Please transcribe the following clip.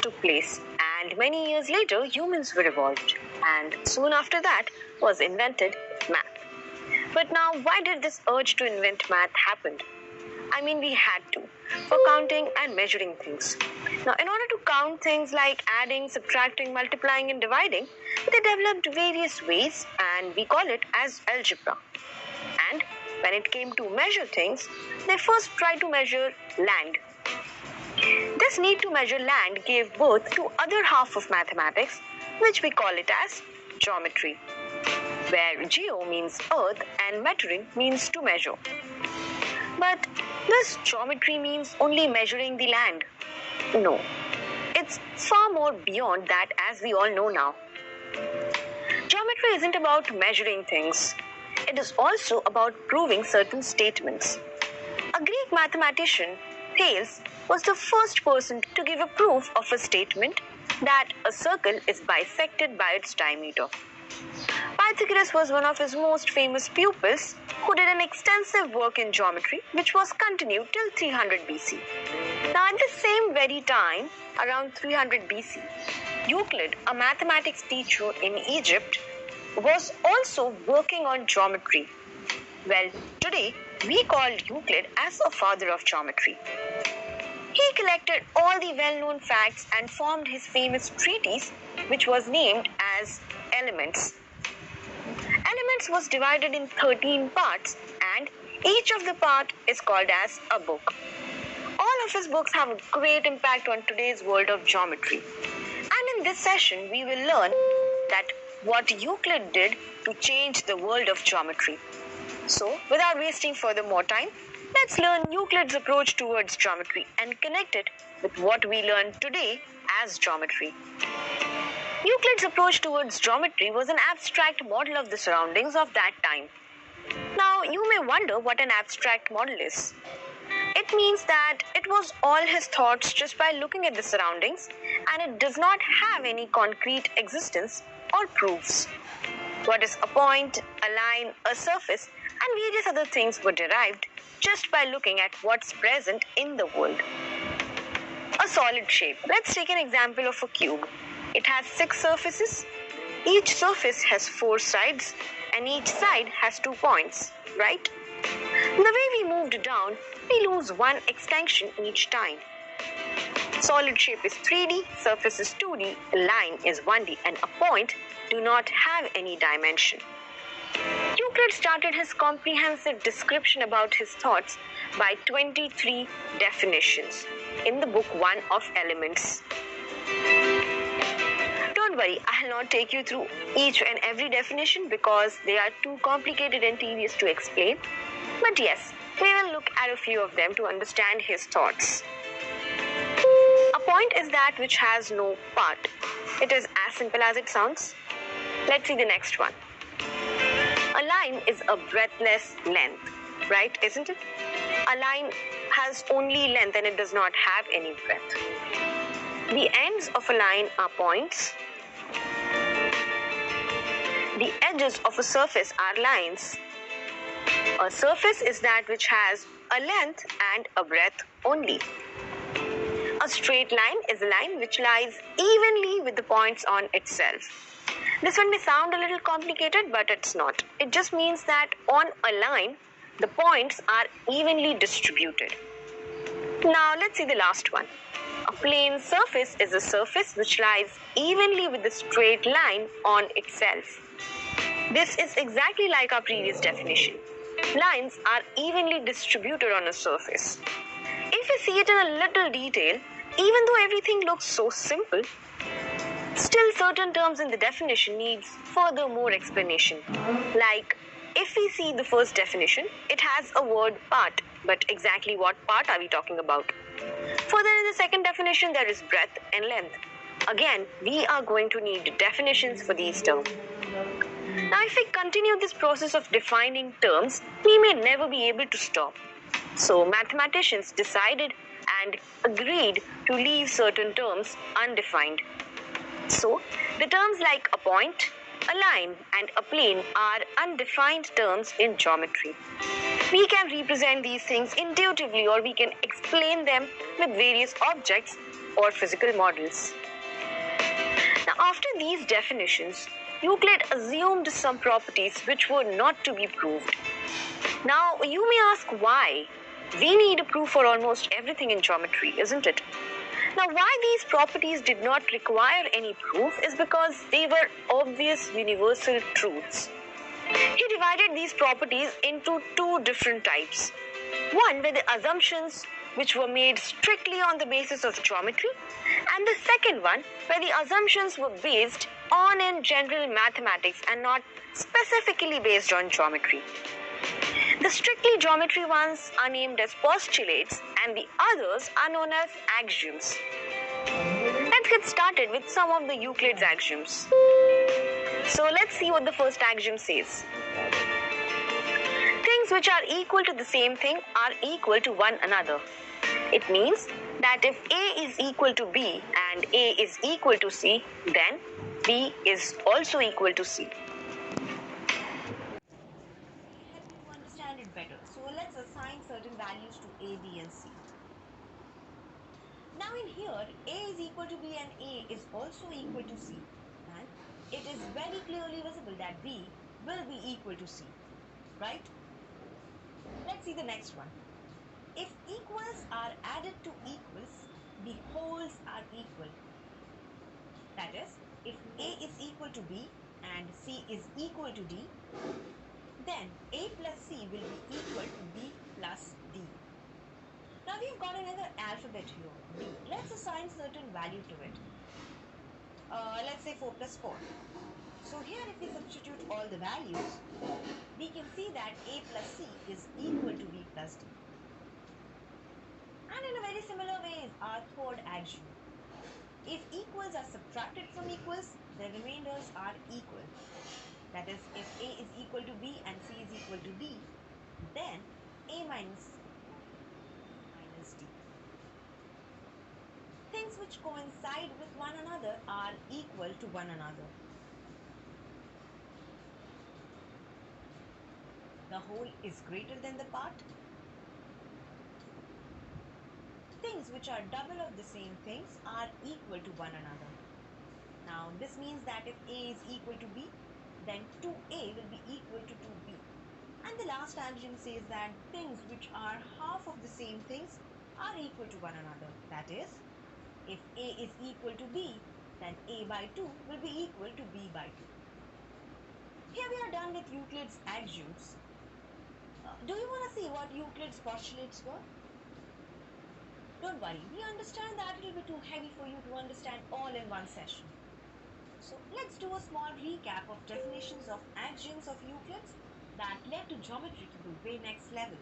took place, and many years later, humans were evolved, and soon after that was invented math. But now, why did this urge to invent math happen? I mean, we had to, for counting and measuring things. Now, in order to count things like adding, subtracting, multiplying, and dividing, they developed various ways, and we call it as algebra. And when it came to measure things, they first tried to measure land. This need to measure land gave birth to other half of mathematics, which we call it as geometry, where geo means earth and metering means to measure. But does geometry means only measuring the land? No, it's far more beyond that, as we all know now. Geometry isn't about measuring things. It is also about proving certain statements. A Greek mathematician, Thales, was the first person to give a proof of a statement that a circle is bisected by its diameter. Pythagoras was one of his most famous pupils who did an extensive work in geometry which was continued till 300 BC. Now at the same very time, around 300 BC, Euclid, a mathematics teacher in Egypt, was also working on geometry. Well, today we call Euclid as a father of geometry. He collected all the well-known facts and formed his famous treatise, which was named as Elements. Elements was divided in 13 parts, and each of the part is called as a book. All of his books have a great impact on today's world of geometry. And in this session, we will learn that what Euclid did to change the world of geometry. So, without wasting further more time, let's learn Euclid's approach towards geometry and connect it with what we learn today as geometry. Euclid's approach towards geometry was an abstract model of the surroundings of that time. Now, you may wonder what an abstract model is. It means that it was all his thoughts just by looking at the surroundings, and it does not have any concrete existence or proofs. What is a point, a line, a surface, and various other things were derived just by looking at what's present in the world. A solid shape. Let's take an example of a cube. It has 6 surfaces. Each surface has 4 sides, and each side has 2 points, right? The way we moved down, we lose 1 extension each time. Solid shape is 3D, surface is 2D, a line is 1D, and a point do not have any dimension. Euclid started his comprehensive description about his thoughts by 23 definitions in the book 1 of Elements. Don't worry, I will not take you through each and every definition because they are too complicated and tedious to explain. But yes, we will look at a few of them to understand his thoughts. A point is that which has no part. It is as simple as it sounds. Let's see the next one. A line is a breadthless length, right, isn't it? A line has only length and it does not have any breadth. The ends of a line are points. The edges of a surface are lines. A surface is that which has a length and a breadth only. A straight line is a line which lies evenly with the points on itself. This one may sound a little complicated, but it's not. It just means that on a line, the points are evenly distributed. Now let's see the last one. A plane surface is a surface which lies evenly with the straight line on itself. This is exactly like our previous definition. Lines are evenly distributed on a surface. If we see it in a little detail, even though everything looks so simple, still certain terms in the definition needs further more explanation. Like, if we see the first definition, it has a word part, but exactly what part are we talking about? Further in the second definition, there is breadth and length. Again, we are going to need definitions for these terms. Now, if we continue this process of defining terms, we may never be able to stop. So, mathematicians decided and agreed to leave certain terms undefined. So, the terms like a point, a line, and a plane are undefined terms in geometry. We can represent these things intuitively, or we can explain them with various objects or physical models. Now, after these definitions, Euclid assumed some properties which were not to be proved. Now, you may ask why. We need a proof for almost everything in geometry, isn't it? Now, why these properties did not require any proof is because they were obvious universal truths. He divided these properties into two different types. One were the assumptions which were made strictly on the basis of geometry, and the second one where the assumptions were based on in general mathematics and not specifically based on geometry. The strictly geometry ones are named as postulates and the others are known as axioms. Let's get started with some of the Euclid's axioms. So let's see what the first axiom says. Things which are equal to the same thing are equal to one another. It means that if A is equal to B and A is equal to C, then B is also equal to C. Help you to understand it better. So let's assign certain values to A, B and C. Now in here, A is equal to B and A is also equal to C. And it is very clearly visible that B will be equal to C, right? Let's see the next one. If equals are added to equals, the wholes are equal. That is, if A is equal to B and C is equal to D, then A plus C will be equal to B plus D. Now we've got another alphabet here, D. Let's assign certain value to it. Let's say 4 plus 4. So here if we substitute all the values, we can see that A plus C is equal to B plus D. And in a very similar way is our third axiom. If equals are subtracted from equals, the remainders are equal. That is, if A is equal to B and C is equal to D, then A minus D. Things which coincide with one another are equal to one another. The whole is greater than the part. Things which are double of the same things are equal to one another. Now this means that if A is equal to B, then 2A will be equal to 2B. And the last axiom says that things which are half of the same things are equal to one another. That is, if A is equal to B, then A by 2 will be equal to B by 2. Here we are done with Euclid's axioms. Do you want to see what Euclid's postulates were? Don't worry, we understand that it will be too heavy for you to understand all in one session. So let's do a small recap of definitions of axioms of Euclid's that led to geometry to the very next level.